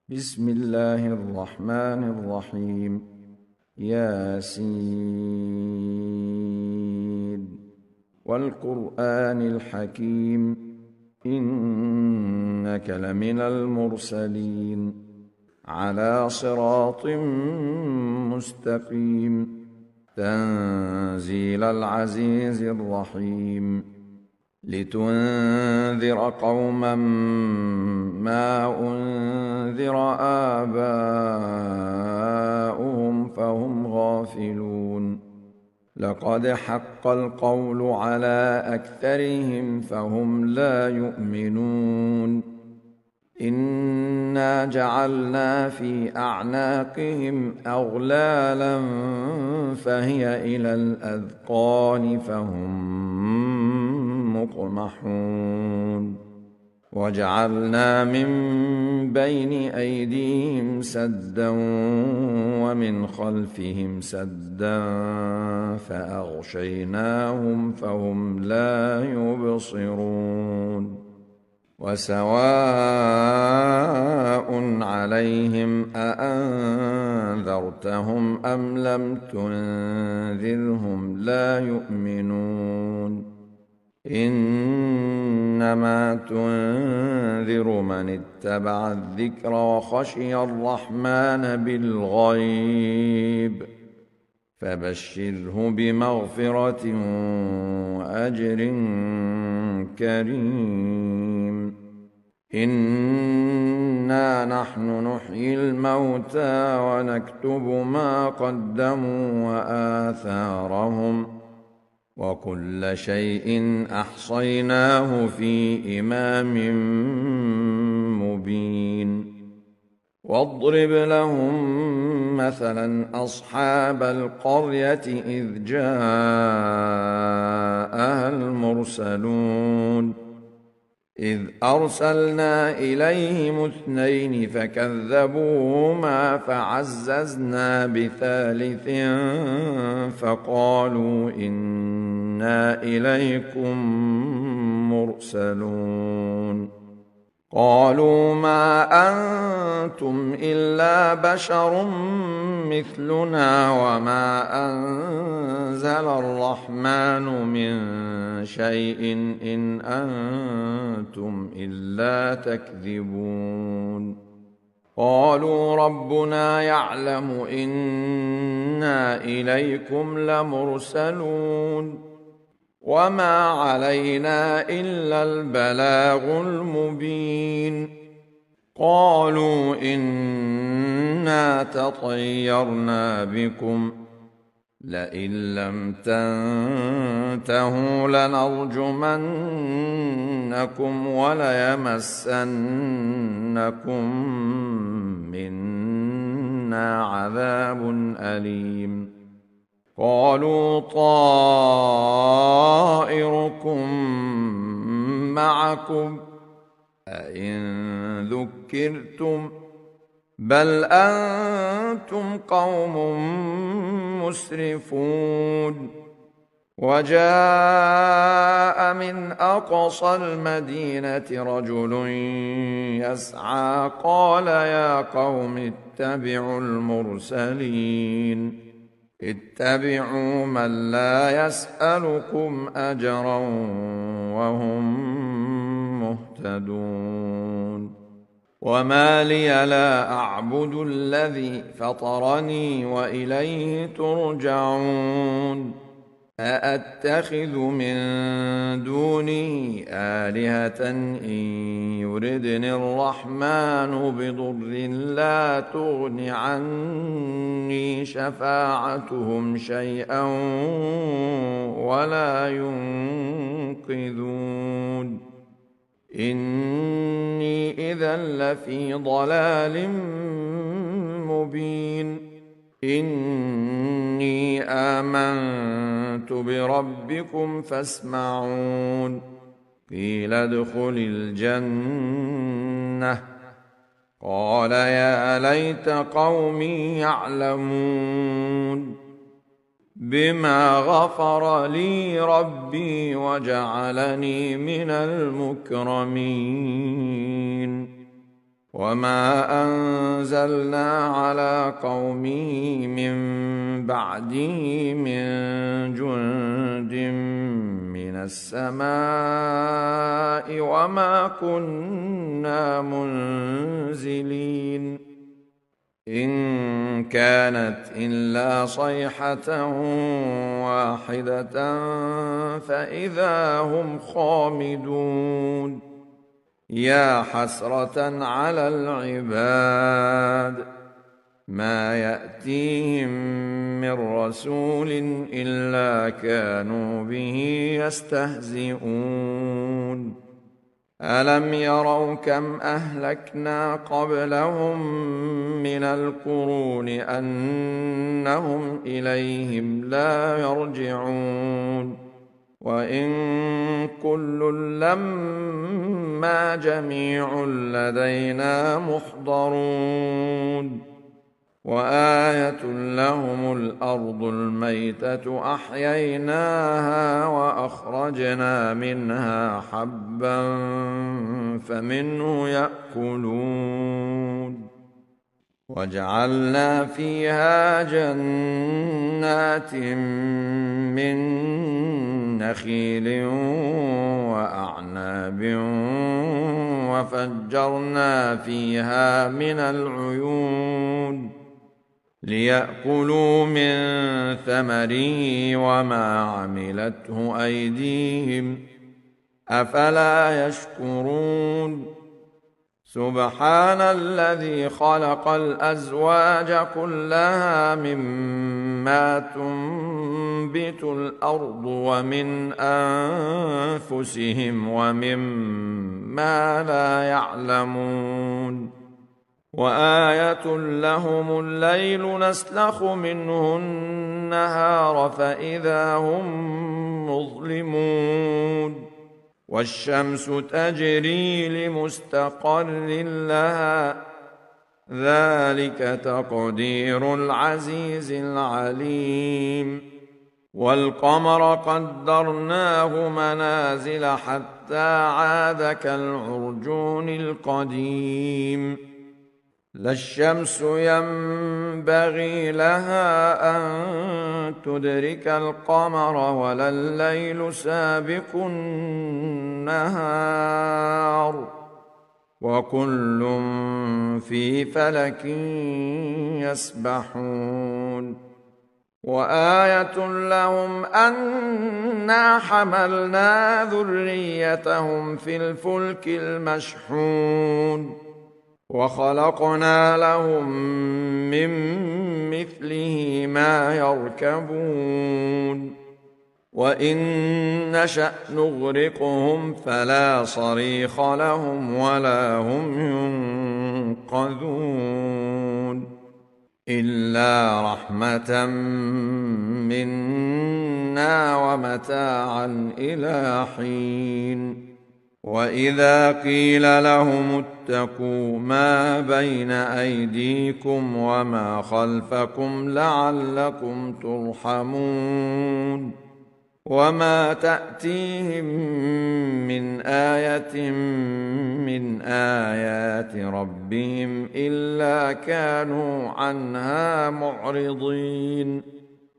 بسم الله الرحمن الرحيم. ياسين والقرآن الحكيم إنك لمن المرسلين على صراط مستقيم تنزيل العزيز الرحيم لتنذر قوما ما أنذر آباؤهم فهم غافلون لقد حق القول على أكثرهم فهم لا يؤمنون إنا جعلنا في أعناقهم أغلالا فهي إلى الأذقان فهم مقمحون وجعلنا من بين أيديهم سدا ومن خلفهم سدا فأغشيناهم فهم لا يبصرون وسواء عليهم أأنذرتهم أم لم تنذرهم لا يؤمنون إنما تنذر من اتبع الذكر وخشي الرحمن بالغيب فبشره بمغفرة وأجر كريم إنا نحن نحيي الموتى ونكتب ما قدموا وآثارهم وكل شيء أحصيناه في إمام مبين واضرب لهم مثلا أصحاب القرية إذ جاءها المرسلون إذ أرسلنا إليهم 2 فكذبوهما فعززنا بثالث فقالوا إنا إليكم مرسلون قالوا ما أنتم إلا بشر مثلنا وما أنزل الرحمن من شيء إن أنتم إلا تكذبون قالوا ربنا يعلم إنا إليكم لمرسلون وما علينا إلا البلاغ المبين قالوا إنا تطيرنا بكم لئن لم تنتهوا لنرجمنكم وليمسنكم منا عذاب أليم قالوا طائركم معكم أئن ذكرتم بل أنتم قوم مسرفون وجاء من أقصى المدينة رجل يسعى قال يا قوم اتبعوا المرسلين اتبعوا من لا يسألكم أجرا وهم مهتدون وما لي لا أعبد الذي فطرني وإليه ترجعون أأتخذ من دونه آلهة إن يردني الرحمن بضر لا تغن عني شفاعتهم شيئا ولا ينقذون إني إذا لفي ضلال مبين إني آمنت بربكم فاسمعون قيل ادخل الجنة قال يا ليت قومي يعلمون بما غفر لي ربي وجعلني من المكرمين وما أنزلنا على قومه من بعده من جند من السماء وما كنا منزلين إن كانت إلا صيحة واحدة فإذا هم خامدون يا حسرة على العباد ما يأتيهم من رسول إلا كانوا به يستهزئون ألم يروا كم أهلكنا قبلهم من القرون أنهم إليهم لا يرجعون وإن كل لما جميع لدينا محضرون وآية لهم الأرض الميتة أحييناها وأخرجنا منها حبا فمنه يأكلون وجعلنا فيها جنات من نخيل وأعناب وفجرنا فيها من العيون ليأكلوا من ثمره وما عملته أيديهم أفلا يشكرون سبحان الذي خلق الأزواج كلها مما تنبت الأرض ومن أنفسهم ومما لا يعلمون وآية لهم الليل نسلخ منه النهار فإذا هم مظلمون والشمس تجري لمستقر لها ذلك تقدير العزيز العليم والقمر قدرناه منازل حتى عاد كالعرجون القديم لا الشمس ينبغي لها أن تدرك القمر ولا الليل سابق النهار وكل في فلك يسبحون وآية لهم أنا حملنا ذريتهم في الفلك المشحون وخلقنا لهم من مثله ما يركبون وإن نشأ نغرقهم فلا صريخ لهم ولا هم ينقذون إلا رحمة منا ومتاعا إلى حين وإذا قيل لهم اتقوا ما بين أيديكم وما خلفكم لعلكم ترحمون وما تأتيهم من آية من آيات ربهم إلا كانوا عنها معرضين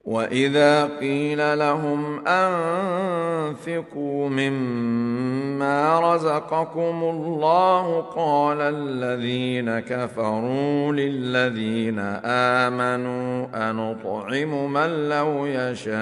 وإذا قيل لهم أنفقوا مما رزقكم الله قال الذين كفروا للذين آمنوا أنطعم من لو يشاء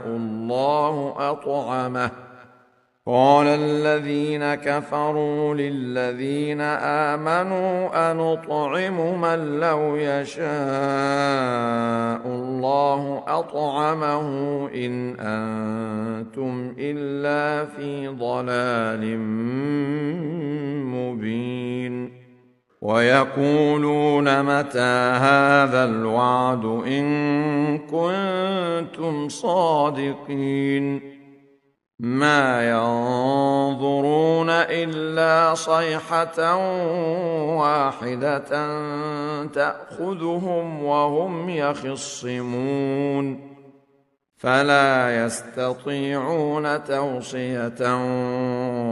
الله أطعمه قال الذين كفروا للذين آمنوا أنطعم من لو يشاء الله أطعمه إن أنتم إلا في ضلال مبين ويقولون متى هذا الوعد إن كنتم صادقين ما ينظرون إلا صيحة واحدة تأخذهم وهم يخصمون فلا يستطيعون توصية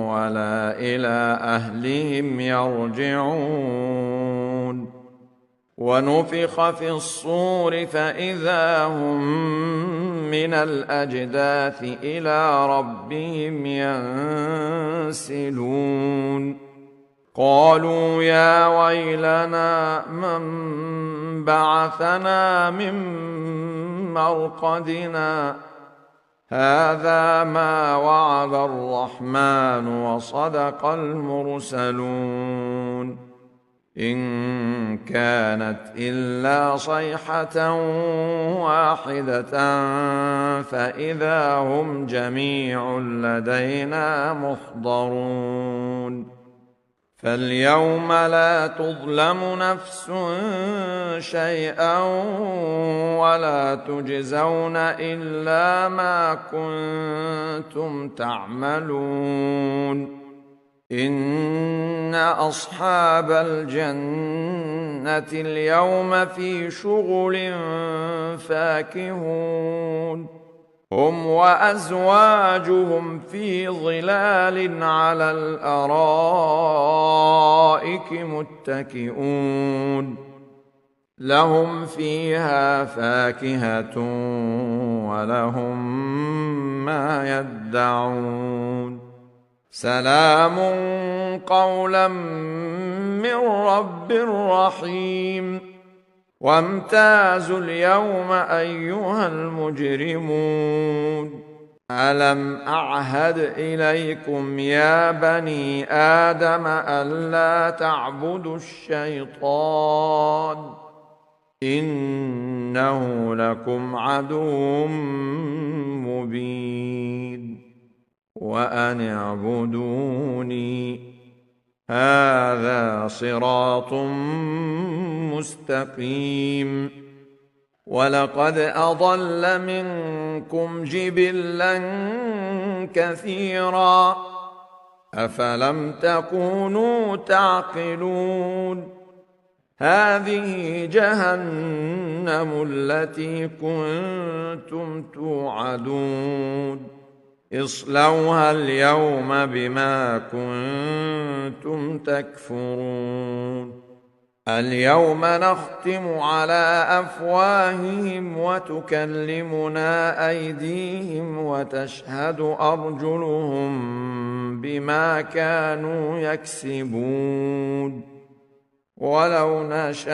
ولا إلى أهلهم يرجعون ونفخ في الصور فإذا هم من الأجداث إلى ربهم ينسلون قالوا يا ويلنا من بعثنا من مرقدنا هذا ما وعد الرحمن وصدق المرسلون إن كانت إلا صيحة واحدة فإذا هم جميع لدينا محضرون فاليوم لا تظلم نفس شيئا ولا تجزون إلا ما كنتم تعملون إن أصحاب الجنة اليوم في شغل فاكهون هم وأزواجهم في ظلال على الأرائك متكئون لهم فيها فاكهة ولهم ما يدعون سلام قولا من رب رحيم وامتازوا اليوم أيها المجرمون ألم أعهد إليكم يا بني آدم ألا تعبدوا الشيطان إنه لكم عدو مبين وأن اعبدوني هذا صراط مستقيم ولقد أضل منكم جبلا كثيرا أفلم تكونوا تعقلون هذه جهنم التي كنتم توعدون اصلوها اليوم بما كنتم تكفرون اليوم نختم على أفواههم وتكلمنا أيديهم وتشهد أرجلهم بما كانوا يكسبون ولو نشاء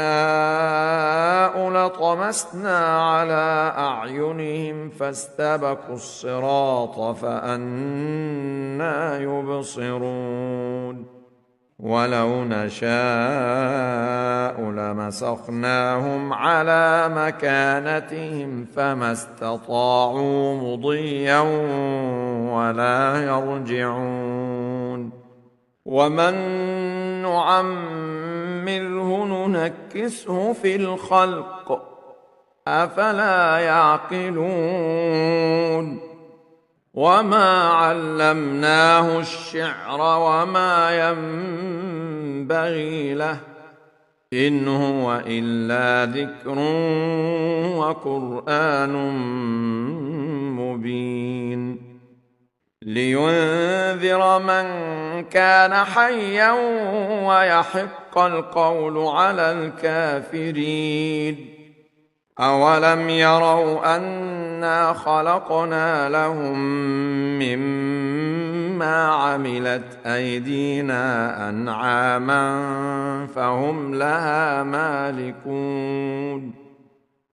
لطمسنا على أعينهم فاستبقوا الصراط فأنى يبصرون ولو نشاء لمسخناهم على مكانتهم فما استطاعوا مضيا ولا يرجعون ومن نعمره ننكسه في الخلق أفلا يعقلون وما علمناه الشعر وما ينبغي له إن هو إلا ذكر وقرآن مبين لينذر من كان حيا ويحق القول على الكافرين أولم يروا أنا خلقنا لهم مما عملت أيدينا أنعاما فهم لها مالكون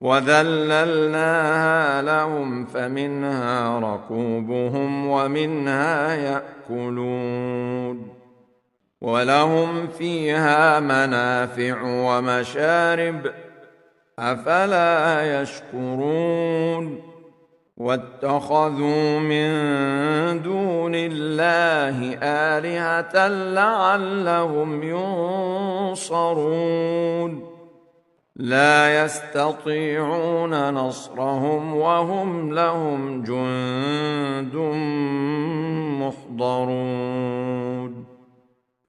وذللناها لهم فمنها ركوبهم ومنها يأكلون ولهم فيها منافع ومشارب أفلا يشكرون واتخذوا من دون الله آلهة لعلهم ينصرون لا يستطيعون نصرهم وهم لهم جند محضرون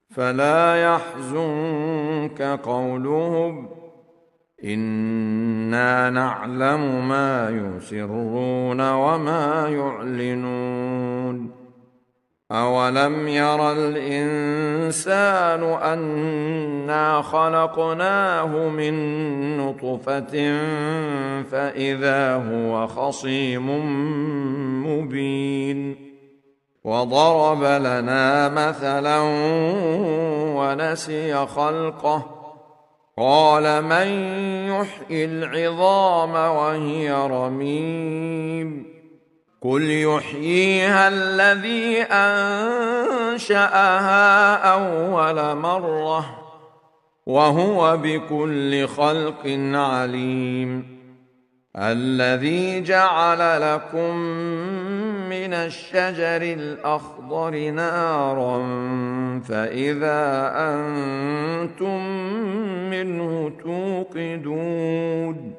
فلا يحزنك قولهم إنا نعلم ما يسرون وما يعلنون أولم ير الإنسان أنا خلقناه من نطفة فإذا هو خصيم مبين وضرب لنا مثلا ونسي خلقه قال من يحيي العظام وهي رميم قل يحييها الذي أنشأها أول مرة وهو بكل خلق عليم الذي جعل لكم من الشجر الأخضر نارا فإذا أنتم منه توقدون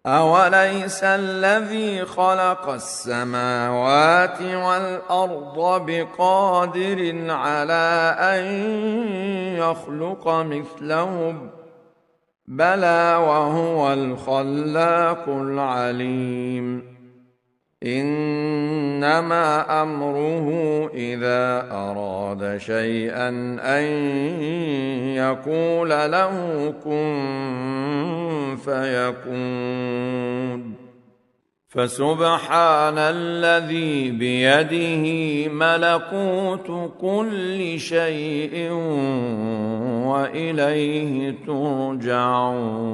أوليس الذي خلق السماوات والأرض بقادر على أن يخلق مثلهم بلى وهو الخلاق العليم إنما أمره إذا أراد شيئا أن يقول له كن فيكون فسبحان الذي بيده ملكوت كل شيء وإليه ترجعون.